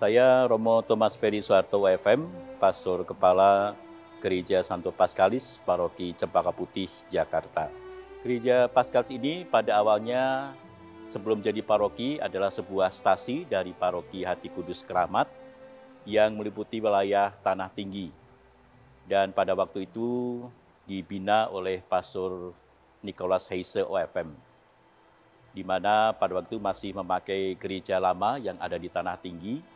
Saya Romo Thomas Ferry Soeharto WFM, Pastor Kepala Gereja Santo Paskalis, Paroki Cempaka Putih, Jakarta. Gereja Paskalis ini pada awalnya sebelum jadi paroki adalah sebuah stasi dari Paroki Hati Kudus Keramat yang meliputi wilayah Tanah Tinggi. Dan pada waktu itu dibina oleh Pastor Nicholas Heise OFM, di mana pada waktu itu masih memakai gereja lama yang ada di Tanah Tinggi,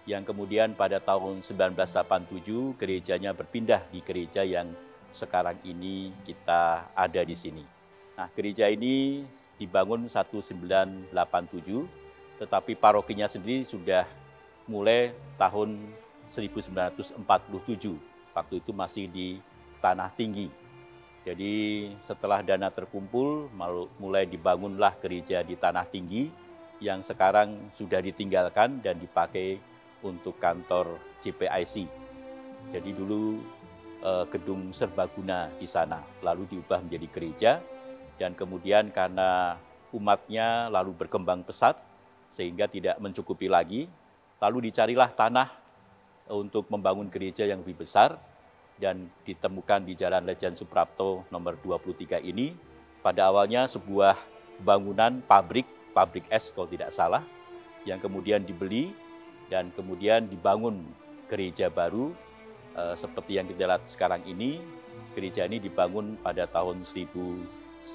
yang kemudian pada tahun 1987 gerejanya berpindah di gereja yang sekarang ini kita ada di sini. Nah, gereja ini dibangun 1987, tetapi parokinya sendiri sudah mulai tahun 1947. Waktu itu masih di Tanah Tinggi. Jadi setelah dana terkumpul, mulai dibangunlah gereja di Tanah Tinggi yang sekarang sudah ditinggalkan dan dipakai untuk kantor CPIC. Jadi dulu gedung serbaguna di sana, lalu diubah menjadi gereja, dan kemudian karena umatnya lalu berkembang pesat sehingga tidak mencukupi lagi, lalu dicarilah tanah untuk membangun gereja yang lebih besar, dan ditemukan di Jalan Lejen Suprapto nomor 23 ini. Pada awalnya sebuah bangunan pabrik es kalau tidak salah, yang kemudian dibeli dan kemudian dibangun gereja baru seperti yang kita lihat sekarang ini. Gereja ini dibangun pada tahun 1987.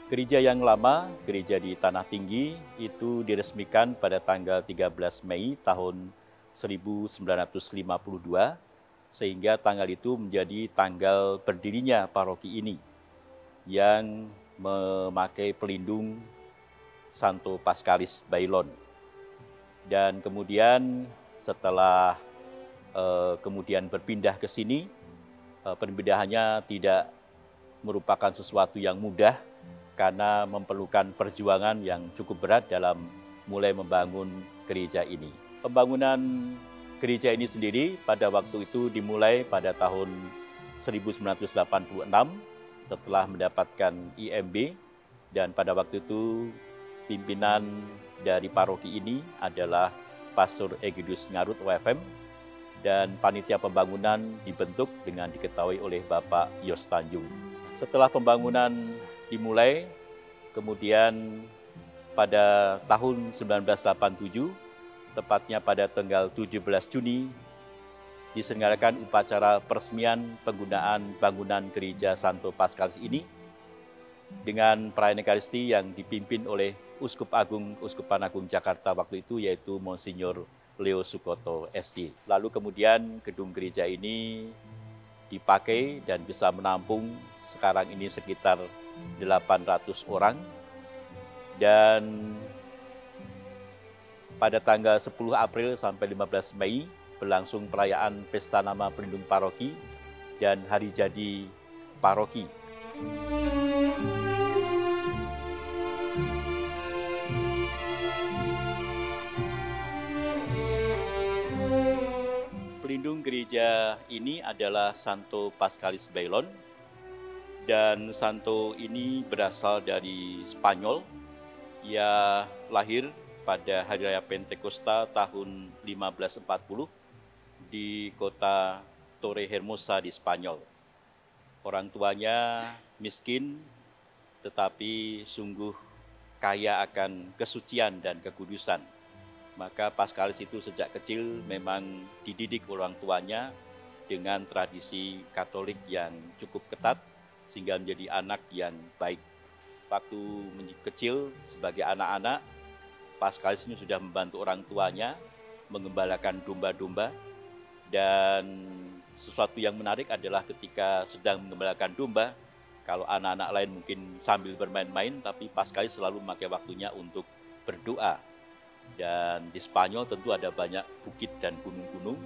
Gereja yang lama, gereja di Tanah Tinggi, itu diresmikan pada tanggal 13 Mei tahun 1952, sehingga tanggal itu menjadi tanggal berdirinya paroki ini yang memakai pelindung Santo Paskalis Bailon. Dan kemudian setelah kemudian berpindah ke sini, perpindahannya tidak merupakan sesuatu yang mudah karena memerlukan perjuangan yang cukup berat dalam mulai membangun gereja ini. Pembangunan gereja ini sendiri pada waktu itu dimulai pada tahun 1986 setelah mendapatkan IMB, dan pada waktu itu pimpinan dari paroki ini adalah Pastor Egidus Ngarut OFM, dan panitia pembangunan dibentuk dengan diketahui oleh Bapak Yos Tanjung. Setelah pembangunan dimulai, kemudian pada tahun 1987, tepatnya pada tanggal 17 Juni, diselenggarakan upacara peresmian penggunaan bangunan gereja Santo Paskalis ini dengan perayaan Ekaristi yang dipimpin oleh Uskup Agung Uskupan Agung Jakarta waktu itu, yaitu Monsinyur Leo Sukoto SJ. Lalu kemudian gedung gereja ini dipakai dan bisa menampung sekarang ini sekitar 800 orang, dan pada tanggal 10 April sampai 15 Mei berlangsung perayaan Pesta Nama Pelindung Paroki dan Hari Jadi Paroki. Pelindung gereja ini adalah Santo Paskalis Bailon, dan Santo ini berasal dari Spanyol. Ia lahir pada Hari Raya Pentakosta tahun 1540 di kota Torrehermosa di Spanyol. Orang tuanya miskin, tetapi sungguh kaya akan kesucian dan kekudusan. Maka Paskalis itu sejak kecil memang dididik orang tuanya dengan tradisi Katolik yang cukup ketat, sehingga menjadi anak yang baik. Waktu kecil sebagai anak-anak, Paskalis ini sudah membantu orang tuanya mengembalakan domba-domba, dan sesuatu yang menarik adalah ketika sedang mengembalakan domba, kalau anak-anak lain mungkin sambil bermain-main, tapi Paskalis selalu memakai waktunya untuk berdoa. Dan di Spanyol tentu ada banyak bukit dan gunung-gunung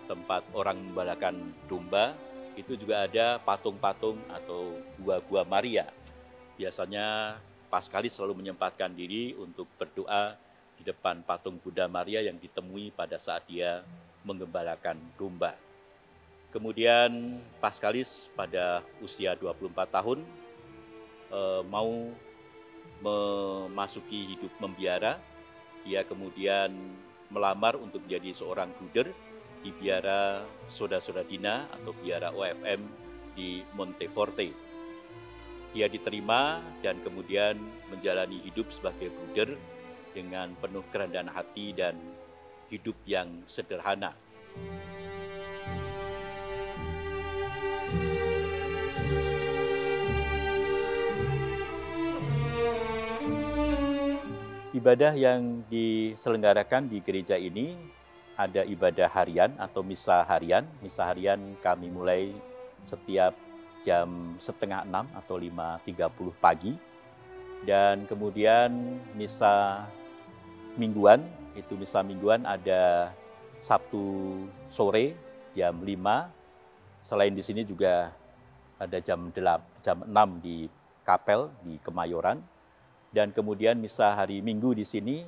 tempat orang mengembalakan domba. Itu juga ada patung-patung atau gua-gua Maria. Biasanya Paskalis selalu menyempatkan diri untuk berdoa di depan patung Bunda Maria yang ditemui pada saat dia menggembalakan domba. Kemudian Paskalis pada usia 24 tahun mau memasuki hidup membiara, Dia kemudian melamar untuk menjadi seorang bruder di biara Soda Sodadina atau biara OFM di Monteforte. Dia diterima dan kemudian menjalani hidup sebagai bruder dengan penuh kerendahan hati dan hidup yang sederhana. Ibadah yang diselenggarakan di gereja ini ada ibadah harian atau misa harian. Misa harian kami mulai setiap jam 5:30 atau 5:30 pagi. Dan kemudian misa mingguan, itu misa mingguan ada Sabtu sore jam 5. Selain di sini juga ada jam 6 di Kapel di Kemayoran. Dan kemudian misa hari Minggu di sini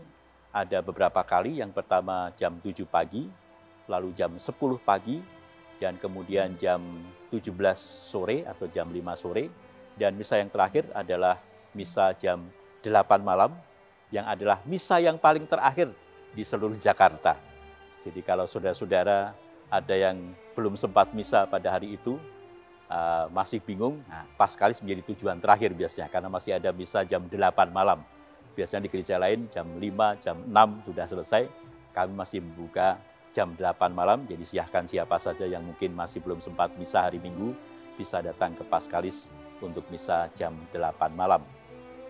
ada beberapa kali. Yang pertama jam 7 pagi, lalu jam 10 pagi, dan kemudian jam 17 sore atau jam 5 sore. Dan misa yang terakhir adalah misa jam 8 malam, yang adalah misa yang paling terakhir di seluruh Jakarta. Jadi kalau saudara-saudara ada yang belum sempat misa pada hari itu, masih bingung, Paskalis menjadi tujuan terakhir biasanya, karena masih ada misa jam 8 malam. Biasanya di gereja lain jam 5, jam 6 sudah selesai, kami masih membuka jam 8 malam, jadi silahkan siapa saja yang mungkin masih belum sempat misa hari Minggu, bisa datang ke Paskalis untuk misa jam 8 malam.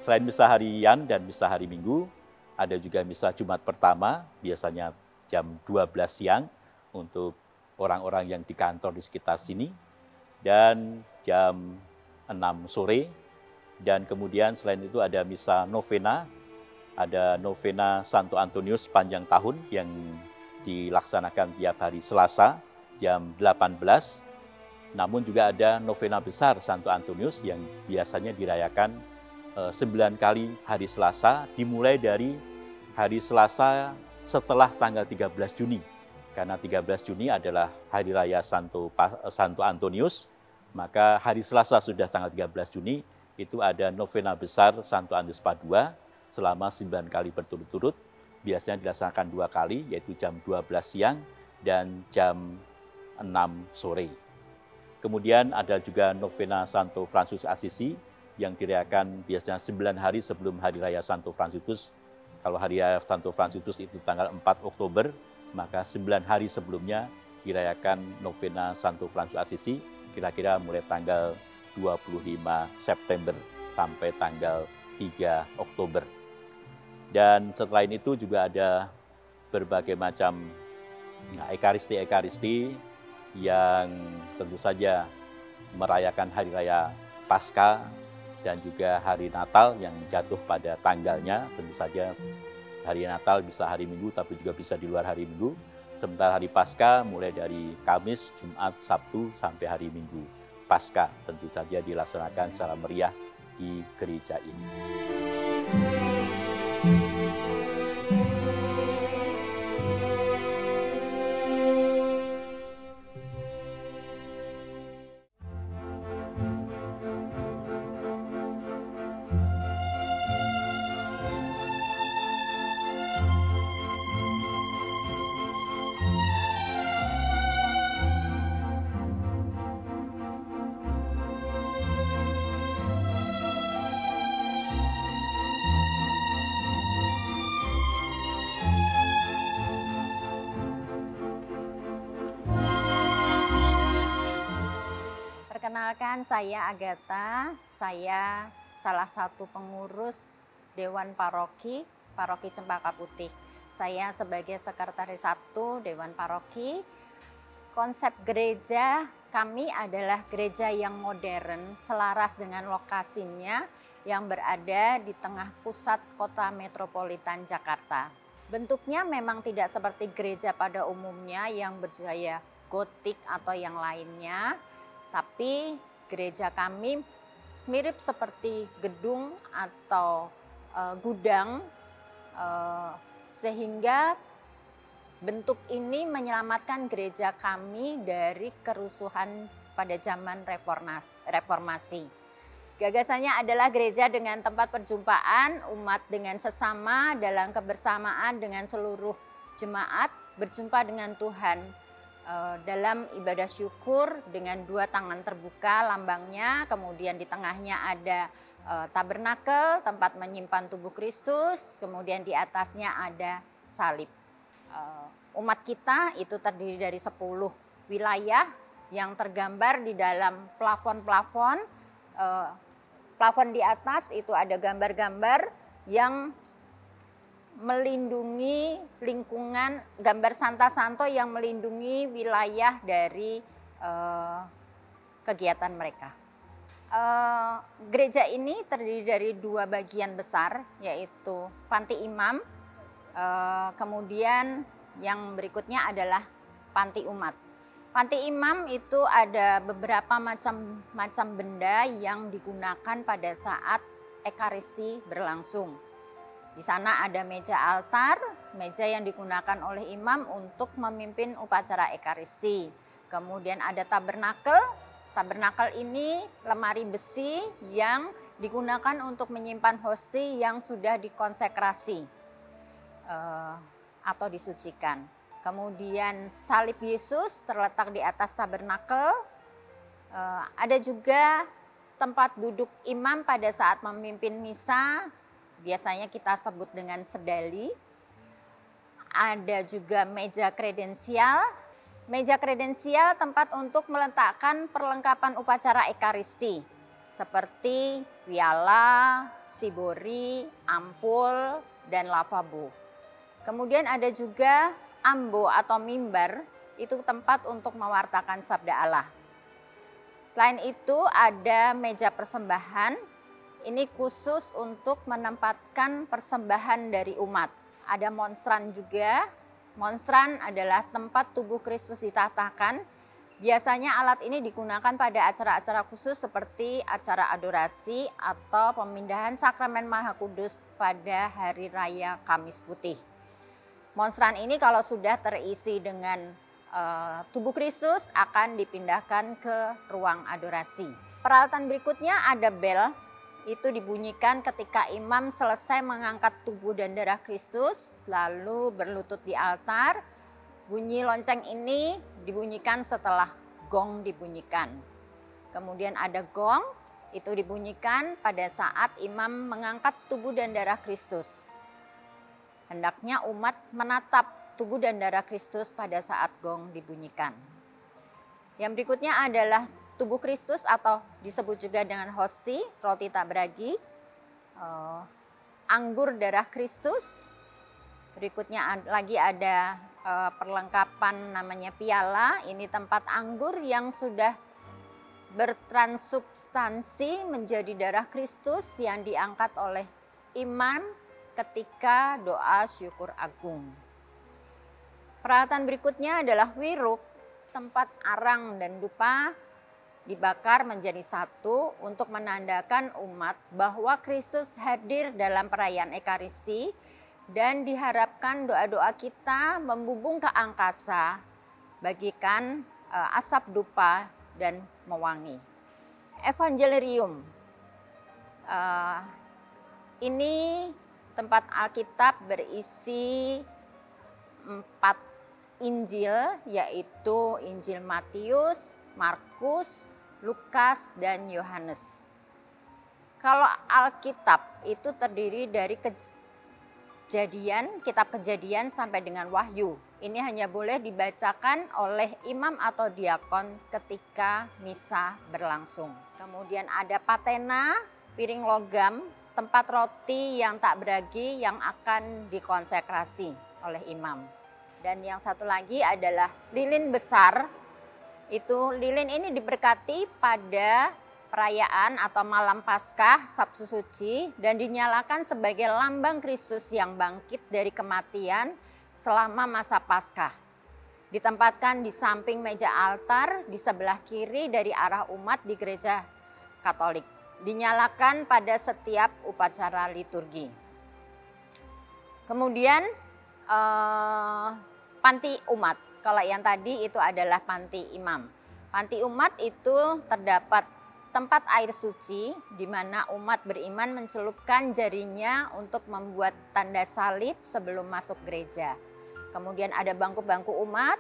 Selain misa harian dan misa hari Minggu, ada juga misa Jumat pertama, biasanya jam 12 siang untuk orang-orang yang di kantor di sekitar sini, dan jam 6 sore, dan kemudian selain itu ada misa novena, ada novena Santo Antonius sepanjang tahun yang dilaksanakan tiap hari Selasa jam 18. Namun juga ada novena besar Santo Antonius yang biasanya dirayakan 9 kali hari Selasa, dimulai dari hari Selasa setelah tanggal 13 Juni. Karena 13 Juni adalah hari raya Santo Antonius, maka hari Selasa sudah tanggal 13 Juni itu ada novena besar Santo Antonius Padua selama 9 kali berturut-turut. Biasanya dilaksanakan 2 kali, yaitu jam 12 siang dan jam 6 sore. Kemudian ada juga novena Santo Fransiskus Assisi yang dirayakan biasanya 9 hari sebelum Hari Raya Santo Fransiskus. Kalau Hari Raya Santo Fransiskus itu tanggal 4 Oktober, maka 9 hari sebelumnya dirayakan novena Santo Fransiskus Assisi, kira-kira mulai tanggal 25 September sampai tanggal 3 Oktober. Dan selain itu juga ada berbagai macam ekaristi-ekaristi yang tentu saja merayakan Hari Raya Paskah dan juga Hari Natal yang jatuh pada tanggalnya. Tentu saja hari Natal bisa hari Minggu, tapi juga bisa di luar hari Minggu. Sementara hari Paskah mulai dari Kamis, Jumat, Sabtu sampai hari Minggu Paskah. Tentu saja dilaksanakan secara meriah di gereja ini. Perkenalkan, saya Agatha, saya salah satu pengurus Dewan Paroki Cempaka Putih. Saya sebagai Sekretaris 1 Dewan Paroki. Konsep gereja kami adalah gereja yang modern, selaras dengan lokasinya yang berada di tengah pusat kota metropolitan Jakarta. Bentuknya memang tidak seperti gereja pada umumnya yang bergaya gotik atau yang lainnya, tapi gereja kami mirip seperti gedung atau gudang, sehingga bentuk ini menyelamatkan gereja kami dari kerusuhan pada zaman reformasi. Gagasannya adalah gereja dengan tempat perjumpaan umat dengan sesama dalam kebersamaan dengan seluruh jemaat berjumpa dengan Tuhan dalam ibadah syukur dengan dua tangan terbuka lambangnya, kemudian di tengahnya ada tabernakel tempat menyimpan tubuh Kristus, kemudian di atasnya ada salib. Umat kita itu terdiri dari 10 wilayah yang tergambar di dalam plafon-plafon. Plafon di atas itu ada gambar-gambar yang melindungi lingkungan, gambar Santa Santo yang melindungi wilayah dari kegiatan mereka. Gereja ini terdiri dari 2 bagian besar, yaitu panti imam, kemudian yang berikutnya adalah panti umat. Panti imam itu ada beberapa macam benda yang digunakan pada saat Ekaristi berlangsung. Di sana ada meja altar, meja yang digunakan oleh imam untuk memimpin upacara Ekaristi. Kemudian ada tabernakel. Tabernakel ini lemari besi yang digunakan untuk menyimpan hosti yang sudah dikonsekrasi atau disucikan. Kemudian salib Yesus terletak di atas tabernakel. Ada juga tempat duduk imam pada saat memimpin misa, biasanya kita sebut dengan sedali. Ada juga meja kredensial. Meja kredensial tempat untuk meletakkan perlengkapan upacara Ekaristi seperti piala, sibori, ampul, dan lavabo. Kemudian ada juga ambo atau mimbar, itu tempat untuk mewartakan sabda Allah. Selain itu ada meja persembahan, ini khusus untuk menempatkan persembahan dari umat. Ada monstran juga, monstran adalah tempat tubuh Kristus ditatakan. Biasanya alat ini digunakan pada acara-acara khusus seperti acara adorasi atau pemindahan sakramen Maha Kudus pada Hari Raya Kamis Putih. Monstran ini kalau sudah terisi dengan tubuh Kristus akan dipindahkan ke ruang adorasi. Peralatan berikutnya ada bel, itu dibunyikan ketika imam selesai mengangkat tubuh dan darah Kristus lalu berlutut di altar. Bunyi lonceng ini dibunyikan setelah gong dibunyikan. Kemudian ada gong, itu dibunyikan pada saat imam mengangkat tubuh dan darah Kristus. Hendaknya umat menatap tubuh dan darah Kristus pada saat gong dibunyikan. Yang berikutnya adalah tubuh Kristus atau disebut juga dengan hosti, roti tak beragi, anggur darah Kristus. Berikutnya lagi ada perlengkapan namanya piala, ini tempat anggur yang sudah bertransubstansi menjadi darah Kristus yang diangkat oleh imam ketika doa syukur agung. Peralatan berikutnya adalah wiruk, tempat arang dan dupa dibakar menjadi satu untuk menandakan umat bahwa Kristus hadir dalam perayaan Ekaristi dan diharapkan doa-doa kita membubung ke angkasa bagikan asap dupa dan mewangi. Evangelium ini tempat Alkitab berisi 4 Injil, yaitu Injil Matius, Markus, Lukas, dan Yohanes. Kalau Alkitab itu terdiri dari kitab Kejadian sampai dengan Wahyu. Ini hanya boleh dibacakan oleh imam atau diakon ketika misa berlangsung. Kemudian ada patena, piring logam, tempat roti yang tak beragi yang akan dikonsekrasi oleh imam. Dan yang satu lagi adalah lilin besar. Itu lilin ini diberkati pada perayaan atau malam Paskah, Sabtu Suci, dan dinyalakan sebagai lambang Kristus yang bangkit dari kematian selama masa Paskah. Ditempatkan di samping meja altar di sebelah kiri dari arah umat di gereja Katolik. Dinyalakan pada setiap upacara liturgi. Kemudian panti umat. Kalau yang tadi itu adalah panti imam. Panti umat itu terdapat tempat air suci di mana umat beriman mencelupkan jarinya untuk membuat tanda salib sebelum masuk gereja. Kemudian ada bangku-bangku umat,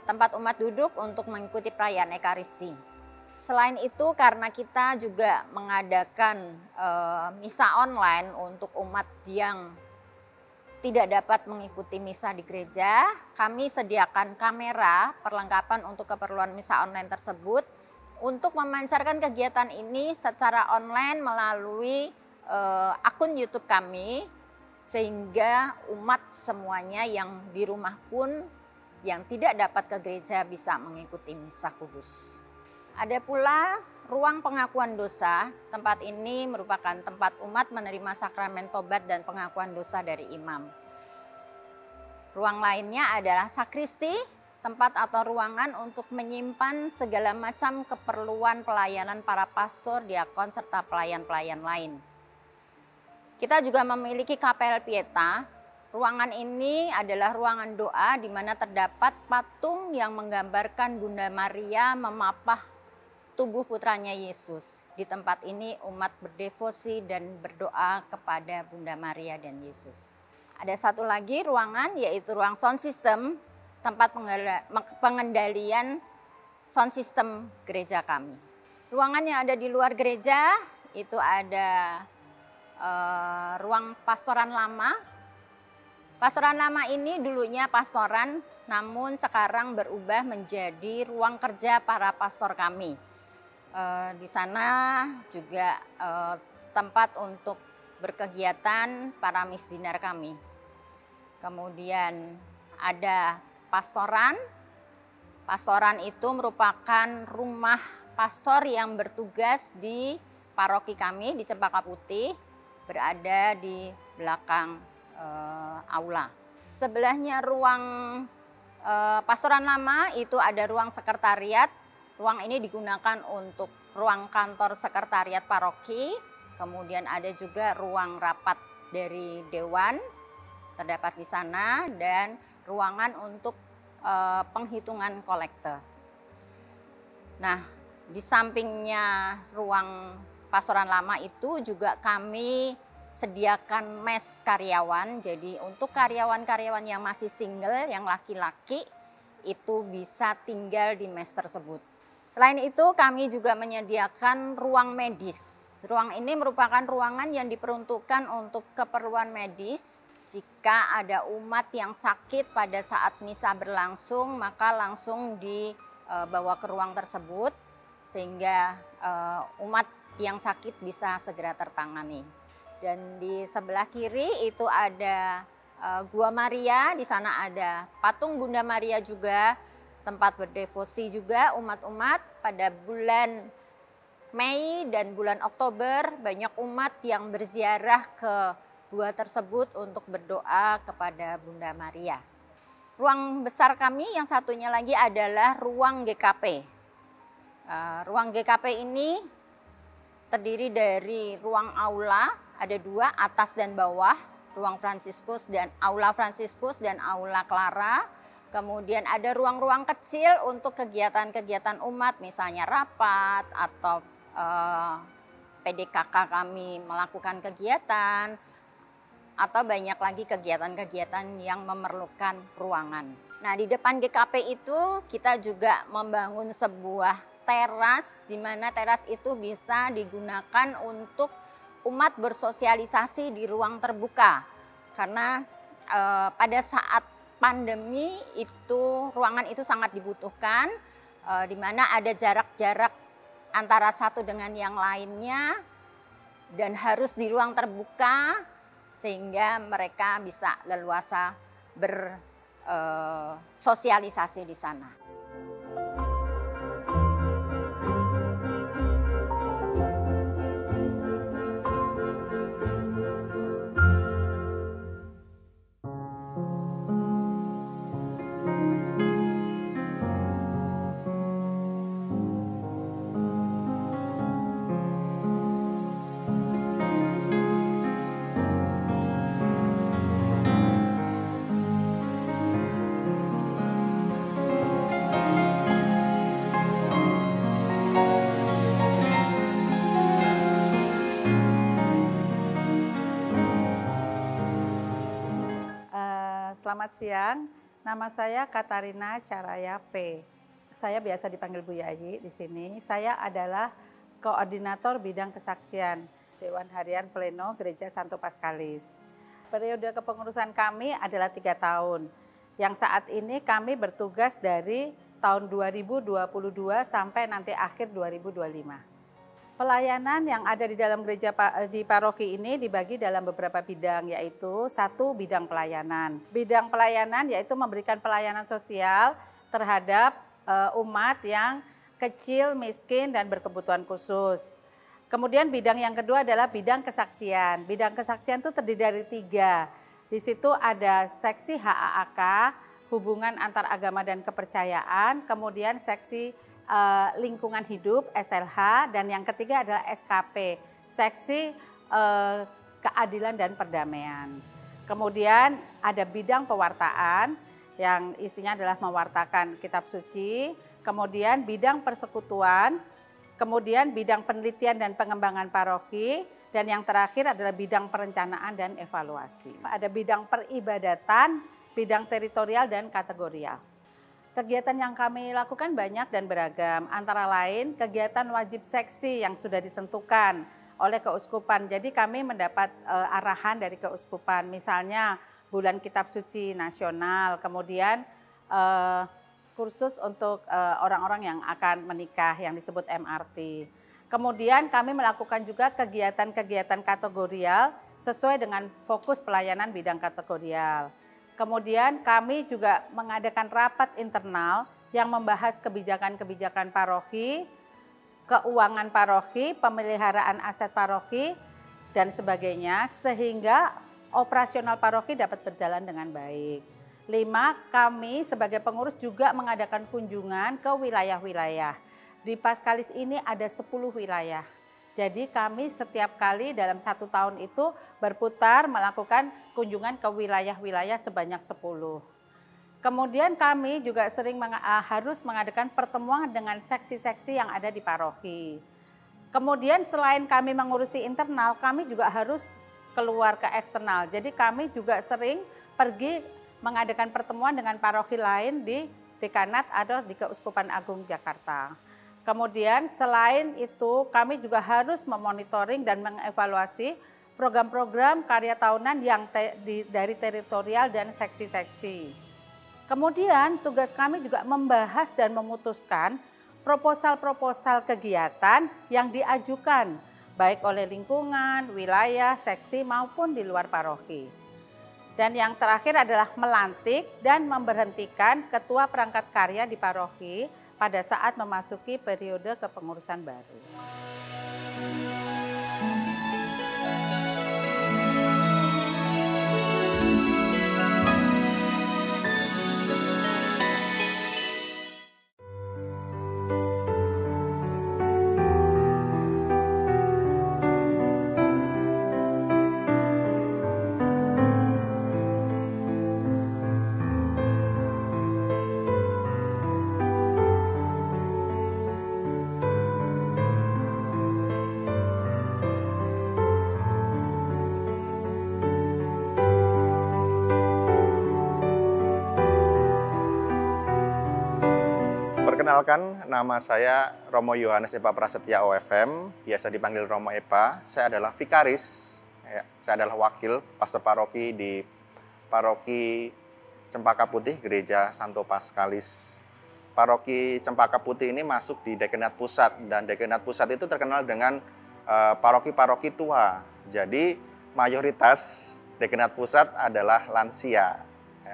tempat umat duduk untuk mengikuti perayaan Ekaristi. Selain itu, karena kita juga mengadakan misa online untuk umat yang tidak dapat mengikuti misa di gereja, kami sediakan kamera perlengkapan untuk keperluan misa online tersebut untuk memancarkan kegiatan ini secara online melalui akun YouTube kami, sehingga umat semuanya yang di rumah pun yang tidak dapat ke gereja bisa mengikuti misa kudus. Ada pula ruang pengakuan dosa. Tempat ini merupakan tempat umat menerima sakramen tobat dan pengakuan dosa dari imam. Ruang lainnya adalah sakristi, tempat atau ruangan untuk menyimpan segala macam keperluan pelayanan para pastor, diakon, serta pelayan-pelayan lain. Kita juga memiliki kapel Pieta. Ruangan ini adalah ruangan doa di mana terdapat patung yang menggambarkan Bunda Maria memapah tubuh putranya Yesus. Di tempat ini umat berdevosi dan berdoa kepada Bunda Maria dan Yesus. Ada satu lagi ruangan, yaitu ruang sound system, tempat pengendalian sound system gereja kami. Ruangan yang ada di luar gereja itu ada ruang pastoran lama. Pastoran lama ini dulunya pastoran, namun sekarang berubah menjadi ruang kerja para pastor kami. Di sana juga tempat untuk berkegiatan para misdinar kami. Kemudian ada pastoran. Pastoran itu merupakan rumah pastor yang bertugas di paroki kami di Cempaka Putih, berada di belakang aula. Sebelahnya ruang pastoran lama itu ada ruang sekretariat. Ruang ini digunakan untuk ruang kantor sekretariat paroki. Kemudian ada juga ruang rapat dari dewan terdapat di sana, dan ruangan untuk penghitungan kolekte. Nah, di sampingnya ruang pastoran lama itu juga kami sediakan mes karyawan. Jadi untuk karyawan-karyawan yang masih single, yang laki-laki, itu bisa tinggal di mes tersebut. Selain itu kami juga menyediakan ruang medis. Ruang ini merupakan ruangan yang diperuntukkan untuk keperluan medis. Jika ada umat yang sakit pada saat misa berlangsung, maka langsung dibawa ke ruang tersebut sehingga umat yang sakit bisa segera tertangani. Dan di sebelah kiri itu ada Gua Maria, di sana ada patung Bunda Maria juga, tempat berdevosi juga umat-umat. Pada bulan Mei dan bulan Oktober banyak umat yang berziarah ke gua tersebut untuk berdoa kepada Bunda Maria. Ruang besar kami yang satunya lagi adalah ruang GKP. Ruang GKP ini terdiri dari ruang aula, ada dua, atas dan bawah, ruang Fransiskus dan aula Fransiskus dan aula Clara. Kemudian ada ruang-ruang kecil untuk kegiatan-kegiatan umat, misalnya rapat atau PDKK kami melakukan kegiatan, atau banyak lagi kegiatan-kegiatan yang memerlukan ruangan. Nah, di depan GKP itu kita juga membangun sebuah teras, di mana teras itu bisa digunakan untuk umat bersosialisasi di ruang terbuka. Karena pada saat pandemi itu ruangan itu sangat dibutuhkan, di mana ada jarak-jarak antara satu dengan yang lainnya dan harus di ruang terbuka, sehingga mereka bisa leluasa bersosialisasi di sana. Selamat siang, nama saya Katarina Caraya P. Saya biasa dipanggil Bu Yayi di sini. Saya adalah koordinator bidang kesaksian Dewan Harian Pleno Gereja Santo Paskalis. Periode kepengurusan kami adalah 3 tahun. Yang saat ini kami bertugas dari tahun 2022 sampai nanti akhir 2025. Pelayanan yang ada di dalam gereja di paroki ini dibagi dalam beberapa bidang, yaitu 1 bidang pelayanan. Bidang pelayanan yaitu memberikan pelayanan sosial terhadap umat yang kecil, miskin, dan berkebutuhan khusus. Kemudian bidang yang kedua adalah bidang kesaksian. Bidang kesaksian itu terdiri dari 3. Di situ ada seksi HAAK, hubungan antar agama dan kepercayaan, kemudian seksi lingkungan hidup SLH, dan yang ketiga adalah SKP, seksi keadilan dan perdamaian. Kemudian ada bidang pewartaan yang isinya adalah mewartakan kitab suci, kemudian bidang persekutuan, kemudian bidang penelitian dan pengembangan paroki, dan yang terakhir adalah bidang perencanaan dan evaluasi. Ada bidang peribadatan, bidang teritorial dan kategorial. Kegiatan yang kami lakukan banyak dan beragam, antara lain kegiatan wajib seksi yang sudah ditentukan oleh keuskupan. Jadi kami mendapat arahan dari keuskupan, misalnya bulan kitab suci nasional, kemudian kursus untuk orang-orang yang akan menikah yang disebut MRT. Kemudian kami melakukan juga kegiatan-kegiatan kategorial sesuai dengan fokus pelayanan bidang kategorial. Kemudian kami juga mengadakan rapat internal yang membahas kebijakan-kebijakan paroki, keuangan paroki, pemeliharaan aset paroki, dan sebagainya, sehingga operasional paroki dapat berjalan dengan baik. 5, kami sebagai pengurus juga mengadakan kunjungan ke wilayah-wilayah. Di Paskalis ini ada 10 wilayah. Jadi kami setiap kali dalam 1 tahun itu berputar melakukan kunjungan ke wilayah-wilayah sebanyak 10. Kemudian kami juga sering harus mengadakan pertemuan dengan seksi-seksi yang ada di paroki. Kemudian selain kami mengurusi internal, kami juga harus keluar ke eksternal. Jadi kami juga sering pergi mengadakan pertemuan dengan paroki lain di dekanat atau di Keuskupan Agung Jakarta. Kemudian selain itu kami juga harus memonitoring dan mengevaluasi program-program karya tahunan yang dari teritorial dan seksi-seksi. Kemudian tugas kami juga membahas dan memutuskan proposal-proposal kegiatan yang diajukan baik oleh lingkungan, wilayah, seksi maupun di luar paroki. Dan yang terakhir adalah melantik dan memberhentikan ketua perangkat karya di paroki pada saat memasuki periode kepengurusan baru. Perkenalkan, nama saya Romo Yohanes Epa Prasetya OFM, biasa dipanggil Romo Epa. Saya adalah vikaris, saya adalah wakil pastor paroki di Paroki Cempaka Putih, Gereja Santo Paskalis. Paroki Cempaka Putih ini masuk di Dekanat Pusat, dan Dekanat Pusat itu terkenal dengan paroki-paroki tua. Jadi mayoritas Dekanat Pusat adalah lansia,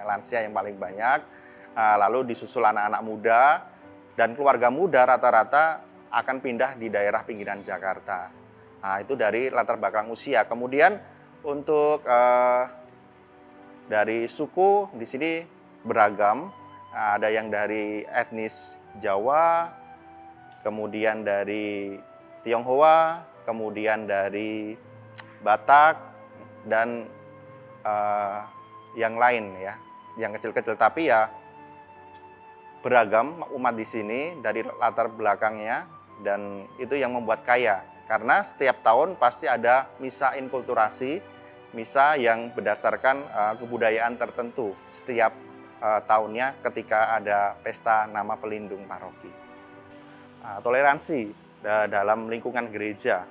lansia yang paling banyak, lalu disusul anak-anak muda, dan keluarga muda rata-rata akan pindah di daerah pinggiran Jakarta. Nah, itu dari latar belakang usia. Kemudian untuk dari suku di sini beragam. Nah, ada yang dari etnis Jawa, kemudian dari Tionghoa, kemudian dari Batak, dan yang lain ya, yang kecil-kecil, tapi ya beragam umat di sini dari latar belakangnya, dan itu yang membuat kaya. Karena setiap tahun pasti ada misa inkulturasi misa yang berdasarkan kebudayaan tertentu setiap tahunnya ketika ada pesta nama pelindung paroki. Toleransi dalam lingkungan gereja.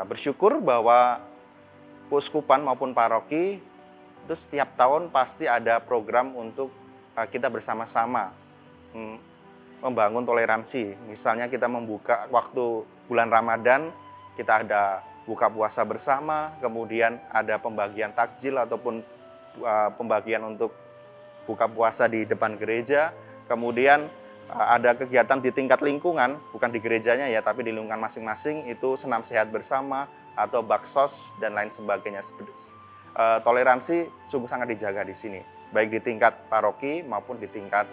Bersyukur bahwa keuskupan maupun paroki itu setiap tahun pasti ada program untuk kita bersama-sama membangun toleransi. Misalnya kita membuka waktu bulan Ramadan, kita ada buka puasa bersama, kemudian ada pembagian takjil ataupun pembagian untuk buka puasa di depan gereja, kemudian ada kegiatan di tingkat lingkungan, bukan di gerejanya ya, tapi di lingkungan masing-masing, itu senam sehat bersama, atau baksos, dan lain sebagainya. Toleransi sungguh sangat dijaga di sini, baik di tingkat paroki maupun di tingkat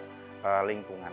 lingkungan.